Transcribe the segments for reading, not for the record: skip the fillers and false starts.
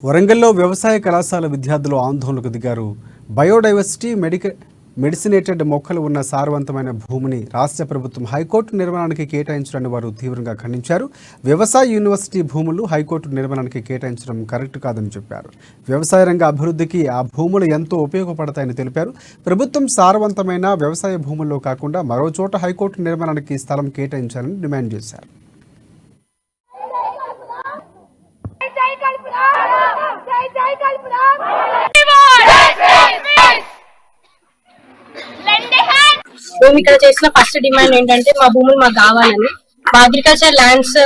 వరంగల్లో వ్యవసాయ కళాశాల విద్యార్థులు ఆందోళనకు దిగారు. బయోడైవర్సిటీ మెడిసినేటెడ్ మొక్కలు ఉన్న సారవంతమైన భూమిని రాష్ట్ర ప్రభుత్వం హైకోర్టు నిర్మాణానికి కేటాయించడాన్ని వారు తీవ్రంగా ఖండించారు. వ్యవసాయ యూనివర్సిటీ భూములు హైకోర్టు నిర్మాణానికి కేటాయించడం కరెక్ట్ కాదని చెప్పారు. వ్యవసాయ రంగ అభివృద్ధికి ఆ భూములు ఎంతో ఉపయోగపడతాయని తెలిపారు. ప్రభుత్వం సారవంతమైన వ్యవసాయ భూముల్లో కాకుండా మరో చోట హైకోర్టు నిర్మాణానికి స్థలం కేటాయించాలని డిమాండ్ చేశారు. మేము ఇక్కడ చేసిన ఫస్ట్ డిమాండ్ ఏంటంటే మా భూములు మాకు కావాలని. మా అగ్రికల్చర్ ల్యాండ్స్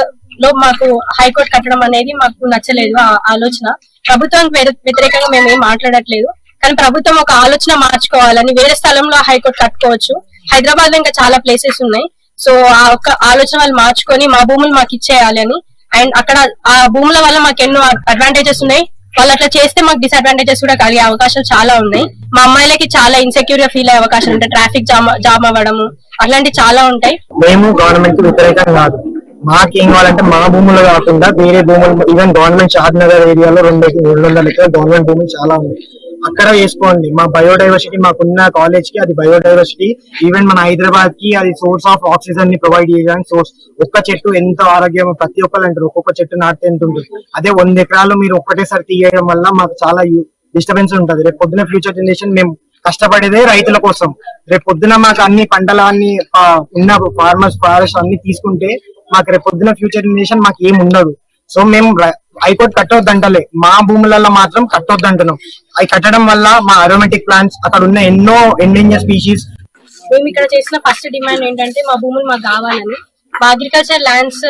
లో మాకు హైకోర్టు కట్టడం అనేది మాకు నచ్చలేదు. ఆ ఆలోచన ప్రభుత్వానికి వ్యతిరేకంగా మేము ఏం మాట్లాడట్లేదు, కానీ ప్రభుత్వం ఒక ఆలోచన మార్చుకోవాలని. వేరే స్థలంలో హైకోర్టు కట్టుకోవచ్చు, హైదరాబాద్ లో ఇంకా చాలా ప్లేసెస్ ఉన్నాయి. సో ఆ ఒక్క ఆలోచన వాళ్ళు మార్చుకొని మా భూములు మాకు ఇచ్చేయాలని. అండ్ అక్కడ ఆ భూముల వల్ల మాకు ఎన్నో అడ్వాంటేజెస్ ఉన్నాయి. వాళ్ళు అట్లా చేస్తే మాకు డిసడ్వాంటేజెస్ కూడా కలిగే అవకాశాలు చాలా ఉన్నాయి. మా అమ్మాయిలకి చాలా ఇన్సెక్యూర్ గా ఫీల్ అయ్యే అవకాశాలు ఉంటాయి. ట్రాఫిక్ జామ్ అవ్వడము అట్లాంటివి చాలా ఉంటాయి. మేము గవర్నమెంట్ కి వ్యతిరేకం కాదు. మాకేం కావాలంటే మా భూములు కాకుండా వేరే భూములు, ఈవెన్ గవర్నమెంట్ షాద్ నగర్ ఏరియాలో 200 ఎకరాల గవర్నమెంట్ భూములు చాలా ఉన్నాయి. అక్కడ వేసుకోండి. మా బయోడైవర్సిటీ, మాకున్న కాలేజ్ కి అది బయోడైవర్సిటీ. ఈవెన్ మన హైదరాబాద్ కి అది సోర్స్ ఆఫ్ ఆక్సిజన్ ని ప్రొవైడ్ చేయడానికి సోర్స్. ఒక్క చెట్టు ఎంతో ఆరోగ్యం, ప్రతి ఒక్కరు అంటారు ఒక్కొక్క చెట్టు నాటితే ఎంత ఉంటుంది. అదే 100 ఎకరాలు మీరు ఒక్కటేసారి తీయడం వల్ల మాకు చాలా డిస్టర్బెన్స్ ఉంటుంది. రేపు పొద్దున ఫ్యూచర్ జనరేషన్ మేము కష్టపడేదే రైతుల కోసం. రేపు పొద్దున మాకు అన్ని పంటలు అన్ని ఉన్న ఫార్మర్స్ ఫారెస్ట్ అన్ని తీసుకుంటే మాకు రేపు పొద్దున ఫ్యూచర్ జనరేషన్ మాకు ఏం ఉండదు. సో మేము హైకోర్టు కట్టొద్దంటలే, మా భూములలో మాత్రం కట్టొద్దంటున్నాం. అవి కట్టడం వల్ల మా అరోమేటిక్ ప్లాంట్స్, అక్కడ ఉన్న ఎన్నో ఎండేంజర్ స్పీషీస్. మేము ఇక్కడ చేసిన ఫస్ట్ డిమాండ్ ఏంటంటే మా భూములు మాకు కావాలని. మా అగ్రికల్చర్ ల్యాండ్స్